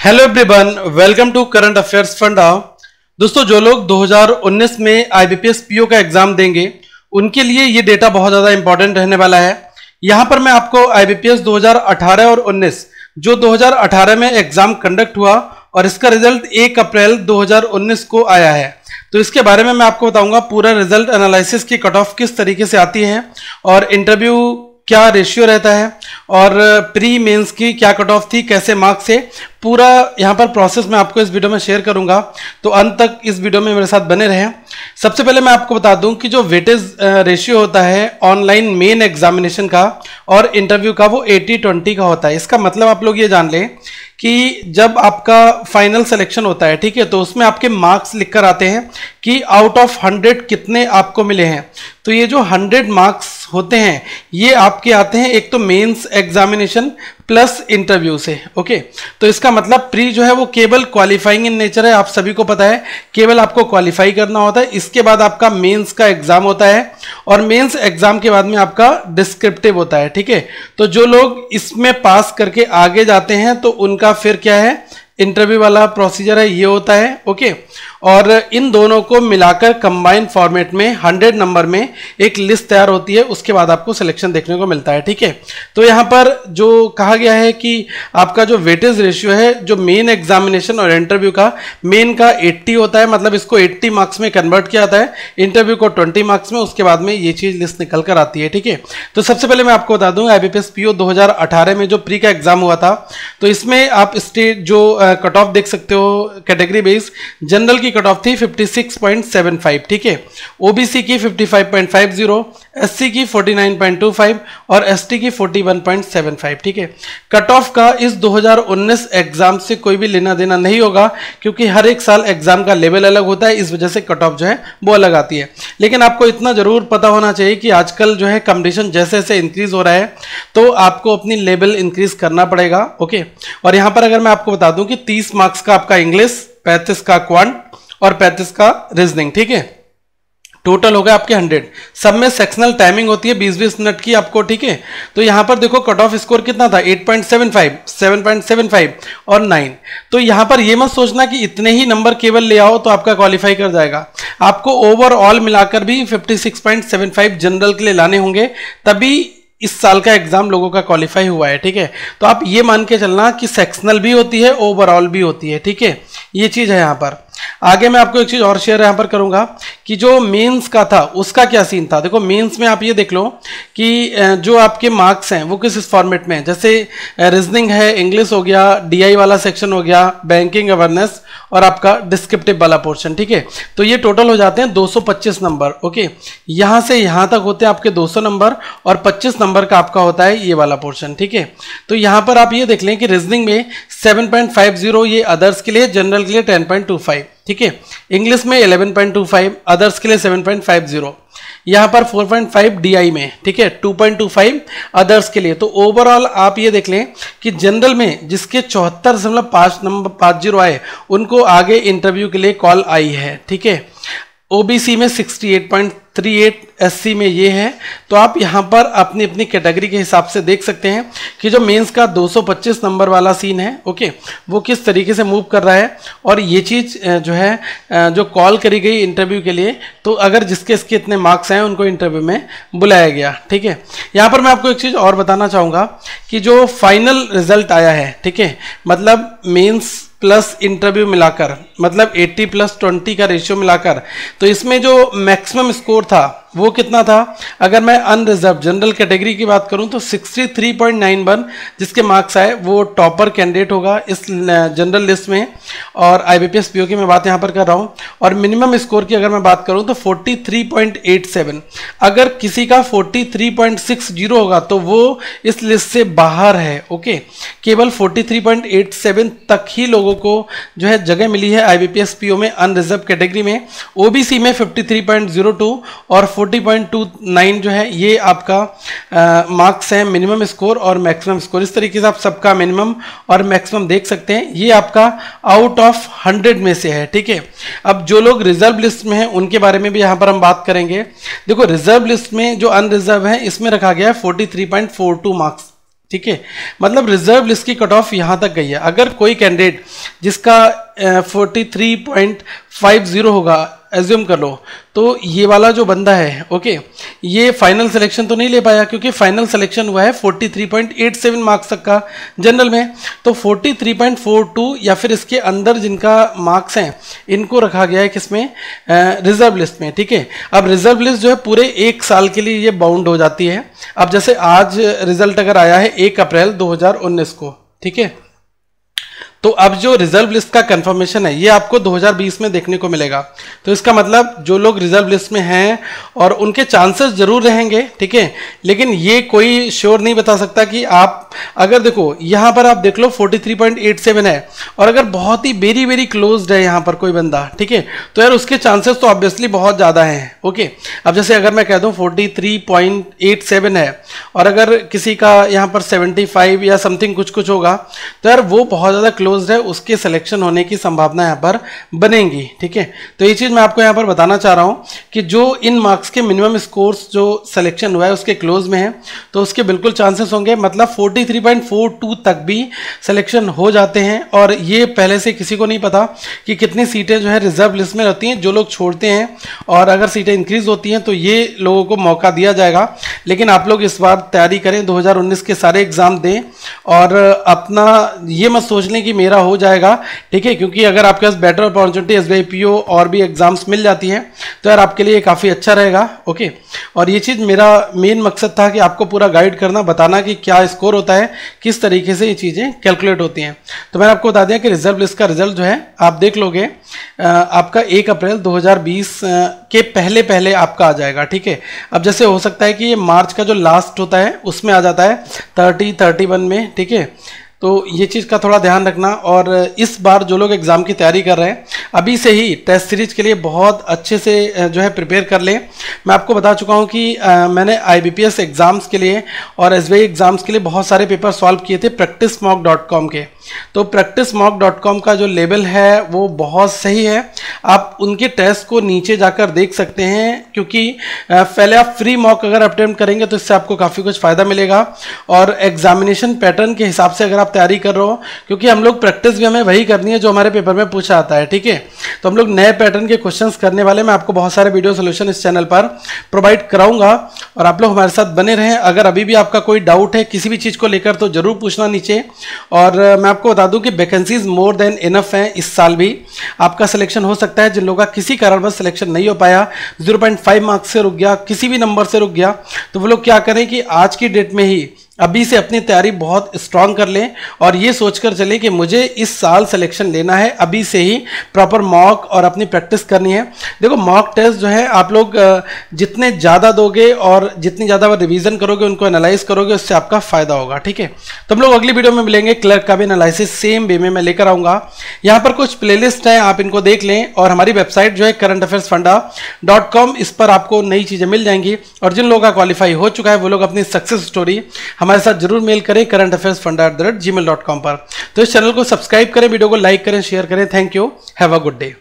Hello everyone, welcome to current affairs funda. दोस्तों, जो लोग 2019 में आईबीपीएस पीओ का एग्जाम देंगे उनके लिए ये डेटा बहुत ज़्यादा इंपॉर्टेंट रहने वाला है। यहाँ पर मैं आपको आईबीपीएस 2018 और 19 जो 2018 में एग्जाम कंडक्ट हुआ और इसका रिजल्ट 1 अप्रैल 2019 को आया है, तो इसके बारे में मैं आपको बताऊंगा पूरा रिजल्ट एनालिसिस की कट ऑफ किस तरीके से आती है और इंटरव्यू क्या रेशियो रहता है और प्री मेंस की क्या कट ऑफ थी, कैसे मार्क्स है, पूरा यहाँ पर प्रोसेस मैं आपको इस वीडियो में शेयर करूंगा। तो अंत तक इस वीडियो में मेरे साथ बने रहें। सबसे पहले मैं आपको बता दूं कि जो वेटेज रेशियो होता है ऑनलाइन मेन एग्जामिनेशन का और इंटरव्यू का, वो 80-20 का होता है। इसका मतलब आप लोग ये जान लें कि जब आपका फाइनल सिलेक्शन होता है, ठीक है, तो उसमें आपके मार्क्स लिखकर आते हैं कि आउट ऑफ 100 कितने आपको मिले हैं। तो ये जो 100 मार्क्स होते हैं ये आपके आते हैं एक तो मेंस एग्जामिनेशन प्लस इंटरव्यू से। ओके, तो इसका मतलब प्री जो है वो केवल क्वालिफाइंग इन नेचर है, आप सभी को पता है, केवल आपको क्वालिफाई करना होता है। इसके बाद आपका मेंस का एग्जाम होता है और मेंस एग्जाम के बाद में आपका डिस्क्रिप्टिव होता है। ठीक है, तो जो लोग इसमें पास करके आगे जाते हैं तो उनका फिर क्या है, इंटरव्यू वाला प्रोसीजर है, ये होता है। ओके, और इन दोनों को मिलाकर कंबाइंड फॉर्मेट में 100 नंबर में एक लिस्ट तैयार होती है, उसके बाद आपको सिलेक्शन देखने को मिलता है। ठीक है, तो यहाँ पर जो कहा गया है कि आपका जो वेटेज रेशियो है जो मेन एग्जामिनेशन और इंटरव्यू का, मेन का 80 होता है, मतलब इसको 80 मार्क्स में कन्वर्ट किया जाता है, इंटरव्यू को 20 मार्क्स में, उसके बाद में ये चीज लिस्ट निकल कर आती है। ठीक है, तो सबसे पहले मैं आपको बता दूं आईबीपीएस पीओ 2018 में जो प्री का एग्जाम हुआ था, तो इसमें आप स्टेट जो कट ऑफ देख सकते हो कैटेगरी बेस। जनरल की कट ऑफ थी 56.75, ठीक है, ओबीसी की 55.50, एससी की 49.25 और एसटी की 41.75। ठीक है, कट ऑफ का इस 2019 एग्जाम से कोई भी लेना देना नहीं होगा क्योंकि हर एक साल एग्जाम का लेवल अलग होता है, इस वजह से कट ऑफ जो है वो अलग आती है। लेकिन आपको इतना जरूर पता होना चाहिए कि आजकल जो है कंपटीशन जैसे जैसे इंक्रीज हो रहा है तो आपको अपनी लेवल इंक्रीज करना पड़ेगा। ओके, और यहां पर अगर मैं आपको बता दूं कि 30 मार्क्स का आपका इंग्लिश, 35 का क्वांट और 35 का रीजनिंग, ठीक है, टोटल हो गया आपके 100। सब में सेक्शनल टाइमिंग होती है 20-20 मिनट की आपको। ठीक है, तो यहां पर देखो कट ऑफ स्कोर कितना था, 8.75, 7.75 और 9। तो यहां पर ये मत सोचना कि इतने ही नंबर केवल ले आओ तो आपका क्वालिफाई कर जाएगा, आपको ओवरऑल मिलाकर भी 56.75 जनरल के लिए लाने होंगे, तभी इस साल का एग्जाम लोगों का क्वालिफाई हुआ है। ठीक है, तो आप ये मान के चलना कि सेक्शनल भी होती है, ओवरऑल भी होती है। ठीक है, ये चीज है। यहाँ पर आगे मैं आपको एक चीज और शेयर यहाँ पर करूंगा कि जो मेंस का था उसका क्या सीन था। देखो मेंस में आप ये देख लो कि जो आपके मार्क्स हैं वो किस फॉर्मेट में है, जैसे रीजनिंग है, इंग्लिश हो गया, डीआई वाला सेक्शन हो गया, बैंकिंग अवेयरनेस और आपका डिस्क्रिप्टिव वाला पोर्शन। ठीक है, तो ये टोटल हो जाते हैं 225 नंबर। ओके, यहां से यहां तक होते हैं आपके 200 नंबर और 25 नंबर का आपका होता है ये वाला पोर्शन। ठीक है, तो यहां पर आप ये देख लें कि रीजनिंग में 7.50 ये अदर्स के लिए, जनरल के लिए 10.25, ठीक है, इंग्लिश में 11.25, अदर्स के लिए 7.50, यहां पर 4.5 डीआई में, ठीक है, 2.25 अदर्स के लिए। तो ओवरऑल आप ये देख लें कि जनरल में जिसके 74.5 नंबर 50 आए उनको आगे इंटरव्यू के लिए कॉल आई है। ठीक है, ओबीसी में 68.38, एससी में ये है। तो आप यहाँ पर अपनी अपनी कैटेगरी के हिसाब से देख सकते हैं कि जो मेंस का 225 नंबर वाला सीन है, ओके, वो किस तरीके से मूव कर रहा है और ये चीज़ जो है जो कॉल करी गई इंटरव्यू के लिए, तो अगर जिसके इसके इतने मार्क्स हैं उनको इंटरव्यू में बुलाया गया। ठीक है, यहाँ पर मैं आपको एक चीज़ और बताना चाहूँगा कि जो फाइनल रिजल्ट आया है, ठीक है, मतलब मेंस प्लस इंटरव्यू मिलाकर, मतलब 80+20 का रेशियो मिलाकर, तो इसमें जो मैक्सिमम स्कोर था वो कितना था। अगर मैं अनरिजर्व जनरल कैटेगरी की बात करूं तो 63.91 जिसके मार्क्स आए वो टॉपर कैंडिडेट होगा इस जनरल लिस्ट में, और आईबीपीएस पीओ की मैं बात यहां पर कर रहा हूं। और मिनिमम स्कोर की अगर मैं बात करूं तो 43.87, अगर किसी का 43.60 होगा तो वो इस लिस्ट से बाहर है। ओके, केवल 43.87 तक ही लोगों को जो है जगह मिली है आईबीपीएस पीओ में अनरिजर्व कैटेगरी में। ओबीसी में 53.02 और 40.29 जो है ये आपका मार्क्स है, मिनिमम स्कोर और मैक्सिमम स्कोर। इस तरीके से आप सबका मिनिमम और मैक्सिमम देख सकते हैं, ये आपका आउट ऑफ 100 में से है। ठीक है, अब जो लोग रिजर्व लिस्ट में हैं उनके बारे में भी यहाँ पर हम बात करेंगे। देखो रिजर्व लिस्ट में जो अनरिजर्व है इसमें रखा गया है 43.42 मार्क्स। ठीक है, मतलब रिजर्व लिस्ट की कट ऑफ यहां तक गई है। अगर कोई कैंडिडेट जिसका 43.50 होगा, एज्यूम कर लो, तो ये वाला जो बंदा है, ओके, ये फाइनल सिलेक्शन तो नहीं ले पाया क्योंकि फाइनल सिलेक्शन हुआ है 43.87 मार्क्स तक का जनरल में। तो 43.42 या फिर इसके अंदर जिनका मार्क्स हैं इनको रखा गया है किसमें, रिजर्व लिस्ट में। ठीक है, अब रिजर्व लिस्ट जो है पूरे 1 साल के लिए ये बाउंड हो जाती है। अब जैसे आज रिजल्ट अगर आया है 1 अप्रैल 2019 को, ठीक है, तो अब जो रिजर्व लिस्ट का कंफर्मेशन है ये आपको 2020 में देखने को मिलेगा। तो इसका मतलब जो लोग रिजर्व लिस्ट में हैं और उनके चांसेस जरूर रहेंगे, ठीक है, लेकिन ये कोई श्योर नहीं बता सकता कि आप अगर देखो यहाँ पर आप देख लो 43.87 है और अगर बहुत ही वेरी वेरी क्लोज्ड है यहाँ पर कोई बंदा, ठीक है, तो यार उसके चांसेस तो ऑब्वियसली बहुत ज़्यादा हैं। ओके, अब जैसे अगर मैं कह दूँ 43.87 है और अगर किसी का यहाँ पर 75 या समथिंग कुछ कुछ होगा तो यार वो बहुत ज़्यादा क्लोज है, उसके सिलेक्शन होने की संभावना यहाँ पर बनेगी। ठीक है, तो ये चीज मैं आपको यहाँ पर बताना चाह रहा हूँ कि जो इन मार्क्स के मिनिमम स्कोर्स जो सिलेक्शन हुआ है उसके क्लोज में है तो उसके बिल्कुल चांसेस होंगे, मतलब 43.42 तक भी सिलेक्शन हो जाते हैं। और ये पहले से किसी को नहीं पता कि कितनी सीटें जो है रिजर्व लिस्ट में रहती हैं, जो लोग छोड़ते हैं, और अगर सीटें इंक्रीज होती हैं तो ये लोगों को मौका दिया जाएगा। लेकिन आप लोग इस बार तैयारी करें, 2019 के सारे एग्जाम दें और अपना ये मत सोच लें कि मेरा हो जाएगा, ठीक है, क्योंकि अगर आपके पास बेटर अपॉर्चुनिटी एसबीआई पीओ और भी एग्जाम्स मिल जाती हैं तो यार आपके लिए काफ़ी अच्छा रहेगा। ओके, और ये चीज़ मेरा मेन मकसद था कि आपको पूरा गाइड करना, बताना कि क्या स्कोर होता है, किस तरीके से ये चीज़ें कैलकुलेट होती हैं। तो मैंने आपको बता दिया कि रिजर्व लिस्ट का रिजल्ट जो है आप देख लोगे आपका 1 अप्रैल 2020 के पहले पहले आपका आ जाएगा। ठीक है, अब जैसे हो सकता है कि ये मार्च का जो लास्ट होता है उसमें आ जाता है 30-31 में। ठीक है, तो ये चीज़ का थोड़ा ध्यान रखना। और इस बार जो लोग एग्ज़ाम की तैयारी कर रहे हैं अभी से ही टेस्ट सीरीज के लिए बहुत अच्छे से जो है प्रिपेयर कर लें। मैं आपको बता चुका हूँ कि मैंने IBPS एग्ज़ाम्स के लिए और SBI एग्ज़ाम्स के लिए बहुत सारे पेपर सॉल्व किए थे practicemock.com के। तो practicemock.com का जो लेवल है वो बहुत सही है, आप उनके टेस्ट को नीचे जाकर देख सकते हैं, क्योंकि पहले आप फ्री मॉक अगर अटेम्प्ट करेंगे तो इससे आपको काफ़ी कुछ फ़ायदा मिलेगा। और एग्जामिनेशन पैटर्न के हिसाब से अगर आप तैयारी कर रहे हो, क्योंकि हम लोग प्रैक्टिस भी हमें वही करनी है जो हमारे पेपर में पूछा आता है। ठीक है, तो हम लोग नए पैटर्न के क्वेश्चंस करने वाले, मैं आपको बहुत सारे वीडियो सोल्यूशन इस चैनल पर प्रोवाइड कराऊंगा और आप लोग हमारे साथ बने रहें। अगर अभी भी आपका कोई डाउट है किसी भी चीज़ को लेकर तो जरूर पूछना नीचे। और मैं आपको बता दूं कि वैकेंसीज मोर देन इनफ हैं, इस साल भी आपका सिलेक्शन हो सकता है। जिन लोगों का किसी कारणवश सिलेक्शन नहीं हो पाया, 0.5 मार्क्स से रुक गया, किसी भी नंबर से रुक गया, तो वो लोग क्या करें कि आज की डेट में ही अभी से अपनी तैयारी बहुत स्ट्रांग कर लें और ये सोचकर चलें कि मुझे इस साल सिलेक्शन लेना है। अभी से ही प्रॉपर मॉक और अपनी प्रैक्टिस करनी है। देखो, मॉक टेस्ट जो है आप लोग जितने ज़्यादा दोगे और जितनी ज़्यादा रिवीजन करोगे, उनको एनालाइज करोगे, उससे आपका फायदा होगा। ठीक है, तो हम लोग अगली वीडियो में मिलेंगे। क्लर्क का भी एनालिसिस सेम वे में मैं लेकर आऊँगा। यहाँ पर कुछ प्लेलिस्ट हैं, आप इनको देख लें। और हमारी वेबसाइट जो है currentaffairsfunda.com, इस पर आपको नई चीज़ें मिल जाएंगी। और जिन लोगों का क्वालिफाई हो चुका है वो लोग अपनी सक्सेस स्टोरी हमारे साथ जरूर मेल करें currentaffairsfunda@gmail.com पर। तो इस चैनल को सब्सक्राइब करें, वीडियो को लाइक करें, शेयर करें। Thank you, have a good day.